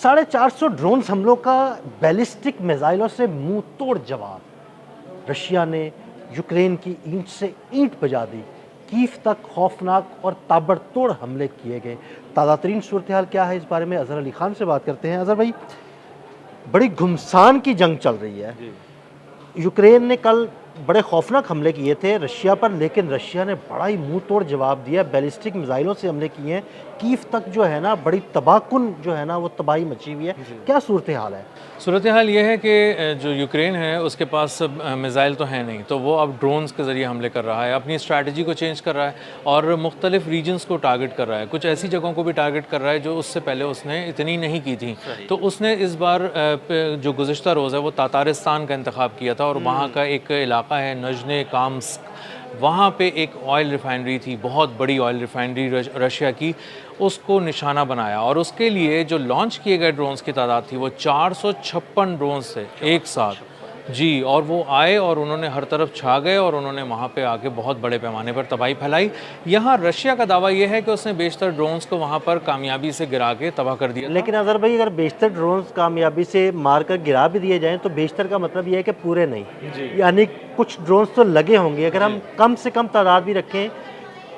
450 drone हमलों का ballistic मिसाइलों से मुंह तोड़ जवाब। रशिया ने यूक्रेन की ईंट से ईंट बजा दी। कीव तक खौफनाक और ताबड़तोड़ हमले किए गए। ताज़ा तरीन सूरत हाल क्या है, इस बारे में अजहर अली खान से बात करते हैं। अजहर भाई, बड़ी घुमसान की जंग चल रही है। यूक्रेन ने कल बड़े खौफनाक हमले किए थे रशिया पर, लेकिन रशिया ने बड़ा ही मुंह तोड़ जवाब दिया। बैलिस्टिक मिसाइलों से हमले किए हैं। कीव तक जो है ना, बड़ी तबाहकुन जो है ना, वो तबाही मची हुई है। क्या सूरत हाल है? सूरत हाल ये है कि जो यूक्रेन है उसके पास मिज़ाइल तो है नहीं, तो वो अब ड्रोन्स के ज़रिए हमले कर रहा है, अपनी स्ट्रैटेजी को चेंज कर रहा है और मुख्तलिफ रीजन्स को टारगेट कर रहा है। कुछ ऐसी जगहों को भी टारगेट कर रहा है जो उससे पहले उसने इतनी नहीं की थी। तो उसने इस बार जो गुज़िश्ता रोज़ है वो तातारिस्तान का इंतखाब किया था और वहाँ का एक इलाका है नजने काम्स्क, वहाँ पे एक ऑयल रिफाइनरी थी, बहुत बड़ी ऑयल रिफाइनरी रशिया की, उसको निशाना बनाया और उसके लिए जो लॉन्च किए गए ड्रोन्स की तादाद थी वो 456 ड्रोन्स थे एक साथ जी। और वो आए और उन्होंने हर तरफ छा गए और उन्होंने वहाँ पे आके बहुत बड़े पैमाने पर तबाही फैलाई। यहाँ रशिया का दावा ये है कि उसने बेशतर ड्रोन्स को वहाँ पर कामयाबी से गिरा के तबाह कर दिया। लेकिन अजहर भाई, अगर बेशतर ड्रोन्स कामयाबी से मार कर गिरा भी दिए जाएं तो बेशतर का मतलब ये है कि पूरे नहीं, यानी कुछ ड्रोन्स तो लगे होंगे। अगर हम कम से कम तादाद भी रखें,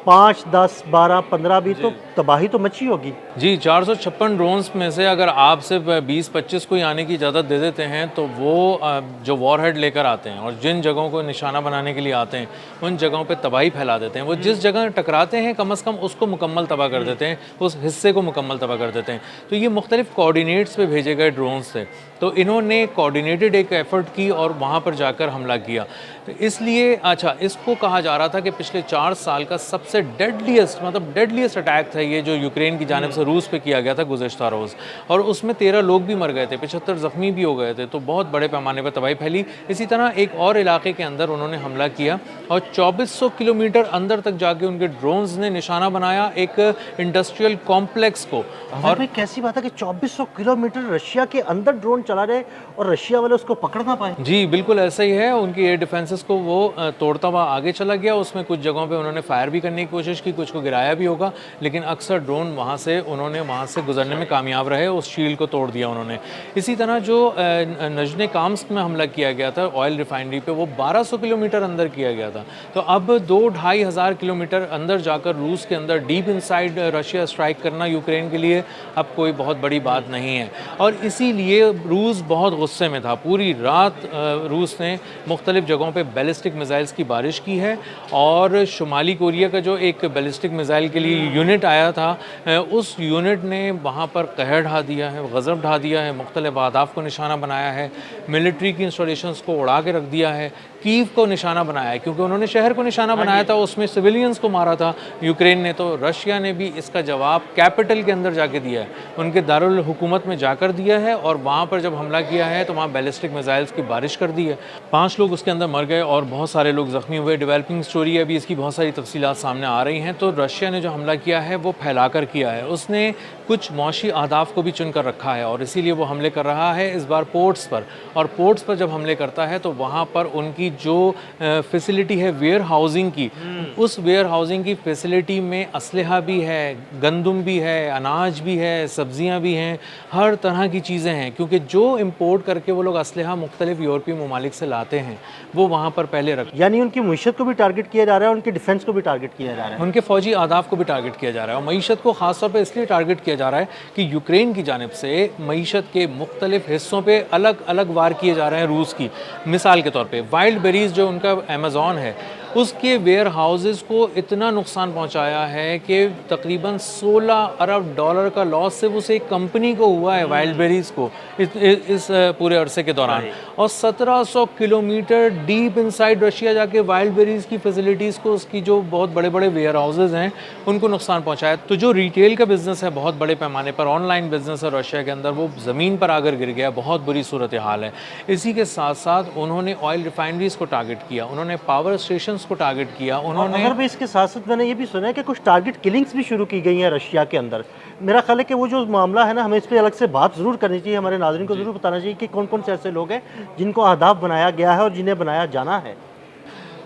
5, 10, 12, 15 भी, तो तबाही तो मची होगी जी। 456 ड्रोन्स में से अगर आप सिर्फ 20-25 को ही आने की इजाज़त दे देते हैं तो वो जो वॉरहेड लेकर आते हैं और जिन जगहों को निशाना बनाने के लिए आते हैं उन जगहों पे तबाही फैला देते हैं। वो जिस जगह टकराते हैं कम से कम उसको मुकम्मल तबाह कर देते हैं, उस हिस्से को मुकम्मल तबाह कर देते हैं। तो ये मुख्तलिफ कोऑर्डिनेट्स पे भेजे गए ड्रोन्स थे, तो इन्होंने कोऑर्डिनेटेड एक एफर्ट की और वहाँ पर जाकर हमला किया। तो इसलिए इसको कहा जा रहा था कि पिछले 4 साल का सबसे डेडलीस्ट अटैक था ये, जो यूक्रेन की जानिब से रूस पे किया गया था गुज़िश्ता रोज़, और उसमें 13 लोग भी मर गए थे, 75 ज़ख्मी भी हो गए थे। तो बहुत बड़े पैमाने पर तबाही फैली। इसी तरह एक और इलाके के अंदर उन्होंने हमला किया और 2400 किलोमीटर अंदर तक जाके उनके ड्रोन्स ने निशाना बनाया एक इंडस्ट्रियल कॉम्प्लेक्स को। और भाई, कैसी बात है कि 2400 किलोमीटर रशिया के अंदर ड्रोन चला रहे और रशिया वाले उसको पकड़ ना पाए? जी बिल्कुल ऐसा ही है। उनकी एयर डिफेंसेस को वो तोड़ता हुआ आगे चला गया। उसमें कुछ जगहों पे उन्होंने फायर भी करने की कोशिश की, कुछ को गिराया भी होगा, लेकिन अक्सर ड्रोन वहाँ से गुजरने में कामयाब रहे, उस शील्ड को तोड़ दिया उन्होंने। इसी तरह जो नजने काम्स्क में हमला किया गया था ऑयल रिफाइनरी पे, वो 1200 किलोमीटर अंदर किया गया था। तो अब 2-2.5 हज़ार किलोमीटर अंदर जाकर रूस के अंदर डीप इनसाइड रशिया स्ट्राइक करना यूक्रेन के लिए अब कोई बहुत बड़ी बात नहीं है। और इसीलिए रूस बहुत गुस्से में था। पूरी रात रूस ने मुख्तलिफ जगहों पे बैलिस्टिक मिसाइल्स की बारिश की है और शुमाली कोरिया का जो एक बैलिस्टिक मिसाइल के लिए यूनिट आया था, उस यूनिट ने वहाँ पर कहर ढा दिया है, गज़ब ढा दिया है, मुख्तलिफ अहदाफ को निशाना बनाया है, मिलिट्री की इंस्टॉलेशंस को उड़ा के रख दिया है, कीव को निशाना बनाया है क्योंकि उन्होंने शहर को निशाना बनाया था, उसमें सिविलियंस को मारा था यूक्रेन ने। तो रशिया ने भी इसका जवाब कैपिटल के अंदर जाके दिया है, उनके दारुल हुकूमत में जाकर दिया है और वहाँ पर जब हमला किया है तो वहाँ बैलिस्टिक मिसाइल्स की बारिश कर दी है। 5 लोग उसके अंदर मर गए और बहुत सारे लोग ज़ख्मी हुए। डेवलपिंग स्टोरी है, अभी इसकी बहुत सारी तफसीलात सामने आ रही हैं। तो रशिया ने जो हमला किया है वो फैलाकर किया है, उसने कुछ मौशी अहदाफ को भी चुन कर रखा है और इसीलिए वो हमले कर रहा है इस बार पोर्ट्स पर। और पोर्ट्स पर जब हमले करता है तो वहाँ पर उनकी जो फैसिलिटी है वेयर हाउसिंग की, उस वेयर हाउसिंग की फैसिलिटी में असलहा भी है, गंदम भी है, अनाज भी है, सब्जियां भी हैं, हर तरह की चीज़ें हैं, क्योंकि जो इंपोर्ट करके वो लोग असलहा मुख्तलिफ यूरोपीय ममालिक से लाते हैं वो वहाँ पर पहले रख, यानी उनकी मीशत को भी टारगेट किया जा रहा है, उनकी डिफेंस को भी टारगेट किया जा रहा है, उनके फौजी आदाफ को भी टारगेट किया जा रहा है। और मीशत को ख़ासतौर पर इसलिए टारगेट किया जा रहा है कि यूक्रेन की जानिब से मीशत के मुख्तलिफ हिस्सों पर अलग अलग वार किए जा रहे हैं रूस की। मिसाल के तौर पर वाइल्ड बेरीज जो उनका अमेज़ॉन है, उसके वेयर हाउसेस को इतना नुकसान पहुंचाया है कि तकरीबन 16 अरब डॉलर का लॉस सिर्फ उसे एक कंपनी को हुआ है वाइल्ड बेरीज को इस पूरे अरसे के दौरान। और 1700 किलोमीटर डीप इनसाइड रशिया जाके वाइल्ड बेरीज की फैसिलिटीज़ को, उसकी जो बहुत बड़े बड़े वेयर हाउसेज हैं, उनको नुकसान पहुंचाया। तो जो रिटेल का बिजनेस है बहुत बड़े पैमाने पर, ऑनलाइन बिजनेस है रशिया के अंदर, वो ज़मीन पर आकर गिर गया। बहुत बुरी सूरत हाल है। इसी के साथ साथ उन्होंने ऑयल रिफाइनरीज को टारगेट किया, उन्होंने पावर स्टेशन को टारगेट किया, उन्होंने। अगर भी इसके साथ साथ मैंने ये भी सुना है कि कुछ टारगेट किलिंग्स भी शुरू की गई हैं रशिया के अंदर। मेरा ख्याल है कि वो जो मामला है ना, हमें इस पर अलग से बात ज़रूर करनी चाहिए, हमारे नाज़रीन को ज़रूर बताना चाहिए कि कौन कौन से ऐसे लोग हैं जिनको अहदाफ बनाया गया है और जिन्हें बनाया जाना है।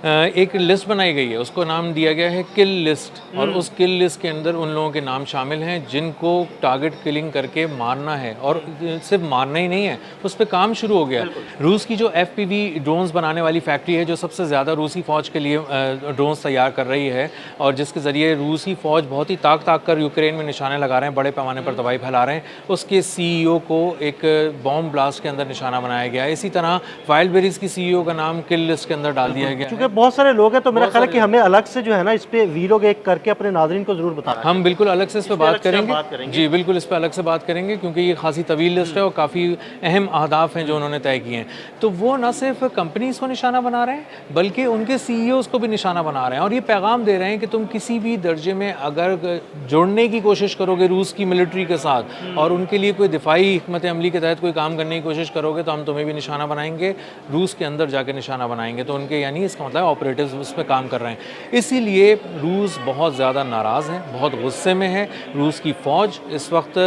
एक लिस्ट बनाई गई है, उसको नाम दिया गया है किल लिस्ट, और उस किल लिस्ट के अंदर उन लोगों के नाम शामिल हैं जिनको टारगेट किलिंग करके मारना है, और सिर्फ मारना ही नहीं है, उस पर काम शुरू हो गया। रूस की जो FPV ड्रोन्स बनाने वाली फैक्ट्री है, जो सबसे ज़्यादा रूसी फ़ौज के लिए ड्रोन्स तैयार कर रही है, और जिसके ज़रिए रूसी फ़ौज बहुत ही ताक कर यूक्रेन में निशाने लगा रहे हैं, बड़े पैमाने पर तबाही फैला रहे हैं, उसके CEO को एक बॉम्ब ब्लास्ट के अंदर निशाना बनाया गया है। इसी तरह वाइल्डबेरीज की CEO का नाम किल लिस्ट के अंदर डाल दिया गया क्योंकि बहुत सारे लोग हैं, तो मेरा ख्याल है कि हमें अलग से जो है ना इस पे वीलॉग एक करके अपने नाज़रीन को जरूर बताना है। हम बिल्कुल अलग से इस पर बात अलग से हम करेंगे। बात करेंगे। जी बिल्कुल, इस पर अलग से बात करेंगे, क्योंकि ये खासी तवील लिस्ट है और काफ़ी अहम अहदाफ हैं जो उन्होंने तय किए हैं। तो वो न सिर्फ कंपनीज को निशाना बना रहे हैं, बल्कि उनके CEOs को भी निशाना बना रहे हैं, और ये पैगाम दे रहे हैं कि तुम किसी भी दर्जे में अगर जुड़ने की कोशिश करोगे रूस की मिलिट्री के साथ, और उनके लिए कोई दिफाई हिकमत अमली के तहत कोई काम करने की कोशिश करोगे, तो हम तुम्हें भी निशाना बनाएंगे, रूस के अंदर जाके निशाना बनाएंगे। तो उनके यानी इसका मतलब ऑपरेटिव्स उस पर काम कर रहे हैं। इसीलिए रूस बहुत ज़्यादा नाराज़ है, बहुत गुस्से में है। रूस की फ़ौज इस वक्त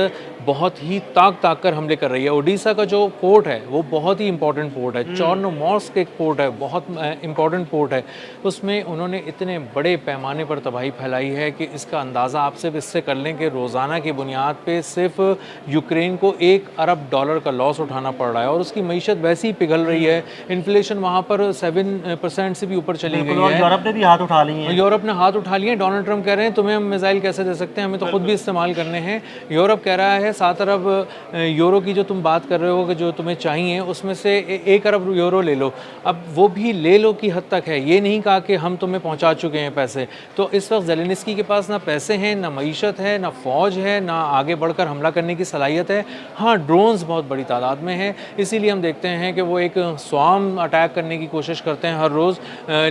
बहुत ही ताक कर हमले कर रही है। ओडिशा का जो पोर्ट है वो बहुत ही इंपॉर्टेंट पोर्ट है, चोर्नोमॉर्स्क एक पोर्ट है, बहुत इंपॉर्टेंट पोर्ट है। उसमें उन्होंने इतने बड़े पैमाने पर तबाही फैलाई है कि इसका अंदाज़ा आप सिर्फ इससे कर लें कि रोज़ाना की बुनियाद पे सिर्फ यूक्रेन को $1 अरब का लॉस उठाना पड़ रहा है, और उसकी मईशत वैसे ही पिघल रही है। इन्फ्लेशन वहाँ पर 7% से भी ऊपर चली गई है। यूरोप ने भी हाथ उठा लिए हैं। यूरोप ने हाथ उठा लिए हैं। डोनाल्ड ट्रंप कह रहे हैं तुम्हें हम मिसाइल कैसे दे सकते हैं, हमें तो खुद भी इस्तेमाल करने हैं। यूरोप कह रहा है 7 अरब यूरो की जो तुम बात कर रहे हो कि जो तुम्हें चाहिए, उसमें से 1 अरब यूरो ले लो। अब वो भी ले लो की हद तक है, ये नहीं कहा कि हम तुम्हें पहुंचा चुके हैं पैसे। तो इस वक्त ज़ेलेंस्की के पास ना पैसे हैं, ना मईशत है, ना फ़ौज है, ना आगे बढ़कर हमला करने की सलाहियत है। हाँ, ड्रोन्स बहुत बड़ी तादाद में हैं, इसीलिए हम देखते हैं कि वो एक स्वाम अटैक करने की कोशिश करते हैं हर रोज़,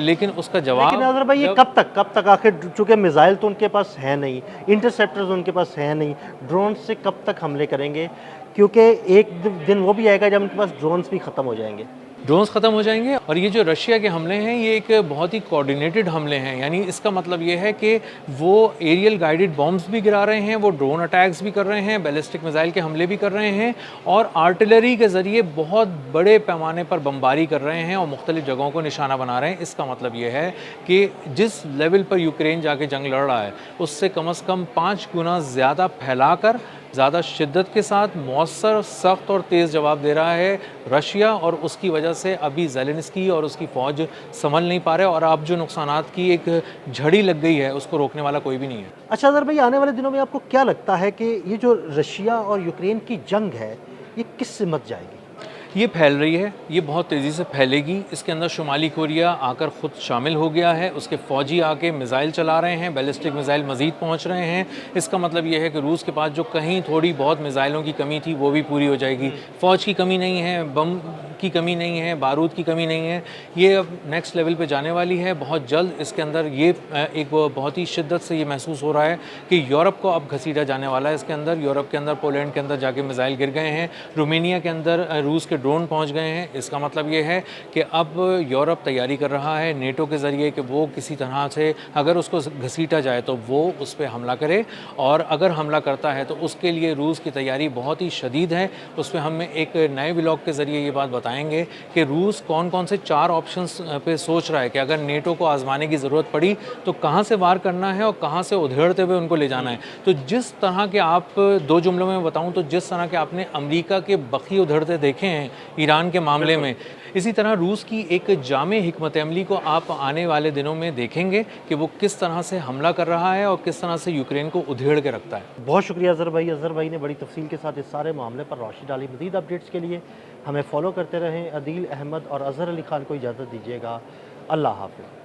लेकिन उसका जवाब। लेकिन अजहर भाई ये कब तक आखिर, चूंकि मिसाइल तो उनके पास है नहीं, इंटरसेप्टर्स उनके पास है नहीं, ड्रोन से कब तक हमले करेंगे? क्योंकि एक दिन वो भी आएगा जब उनके पास ड्रोन्स भी ख़त्म हो जाएंगे। ड्रोन्स ख़त्म हो जाएंगे, और ये जो रशिया के हमले हैं ये एक बहुत ही कोऑर्डिनेटेड हमले हैं। यानी इसका मतलब ये है कि वो एरियल गाइडेड बॉम्ब्स भी गिरा रहे हैं, वो ड्रोन अटैक्स भी कर रहे हैं, बैलिस्टिक मिसाइल के हमले भी कर रहे हैं, और आर्टिलरी के ज़रिए बहुत बड़े पैमाने पर बमबारी कर रहे हैं और मुख्तलिफ जगहों को निशाना बना रहे हैं। इसका मतलब ये है कि जिस लेवल पर यूक्रेन जाके जंग लड़ रहा है उससे कम से कम 5 गुना ज़्यादा फैलाकर, ज़्यादा शिद्दत के साथ मौसर, सख्त और तेज़ जवाब दे रहा है रशिया, और उसकी वजह से अभी ज़ेलेंस्की और उसकी फ़ौज संभल नहीं पा रहे, और अब जो नुकसानात की एक झड़ी लग गई है उसको रोकने वाला कोई भी नहीं है। अच्छा अजहर भाई, आने वाले दिनों में आपको क्या लगता है कि ये जो रशिया और यूक्रेन की जंग है ये किस सिमत जाएगी? ये फैल रही है, ये बहुत तेज़ी से फैलेगी। इसके अंदर शुमाली कोरिया आकर ख़ुद शामिल हो गया है, उसके फ़ौजी आके मिसाइल चला रहे हैं, बैलिस्टिक मिसाइल मज़ीद पहुंच रहे हैं। इसका मतलब ये है कि रूस के पास जो कहीं थोड़ी बहुत मिसाइलों की कमी थी वो भी पूरी हो जाएगी। फ़ौज की कमी नहीं है, बम की कमी नहीं है, बारूद की कमी नहीं है, ये अब नेक्स्ट लेवल पे जाने वाली है बहुत जल्द। इसके अंदर ये एक बहुत ही शिद्दत से ये महसूस हो रहा है कि यूरोप को अब घसीटा जाने वाला है। इसके अंदर यूरोप के अंदर, पोलैंड के अंदर जाके मिसाइल गिर गए हैं, रोमेनिया के अंदर रूस के ड्रोन पहुंच गए हैं। इसका मतलब ये है कि अब यूरोप तैयारी कर रहा है नेटो के ज़रिए कि वो किसी तरह से अगर उसको घसीटा जाए तो वो उस पर हमला करे, और अगर हमला करता है तो उसके लिए रूस की तैयारी बहुत ही शदीद है। उस पर हम एक नए व्लॉग के ज़रिए ये बात बताएंगे कि रूस कौन कौन से 4 ऑप्शंस पे सोच रहा है कि अगर नेटो को आजमाने की ज़रूरत पड़ी तो कहाँ से वार करना है और कहाँ से उधेड़ते हुए उनको ले जाना है। तो जिस तरह के, आप 2 जुमलों में बताऊँ तो जिस तरह के आपने अमेरिका के बखी उधेड़ते देखे हैं ईरान के मामले में, इसी तरह रूस की एक जामे हिकमत अमली को आप आने वाले दिनों में देखेंगे कि वो किस तरह से हमला कर रहा है और किस तरह से यूक्रेन को उधेड़ के रखता है। बहुत शुक्रिया अजहर भाई। अजहर भाई ने बड़ी तफसील के साथ इस सारे मामले पर रोशनी डाली। मज़ीद अपडेट्स के लिए हमें फॉलो करते रहें। अदील अहमद और अजहर अली खान को इजाज़त दीजिएगा। अल्लाह हाफ़िज़।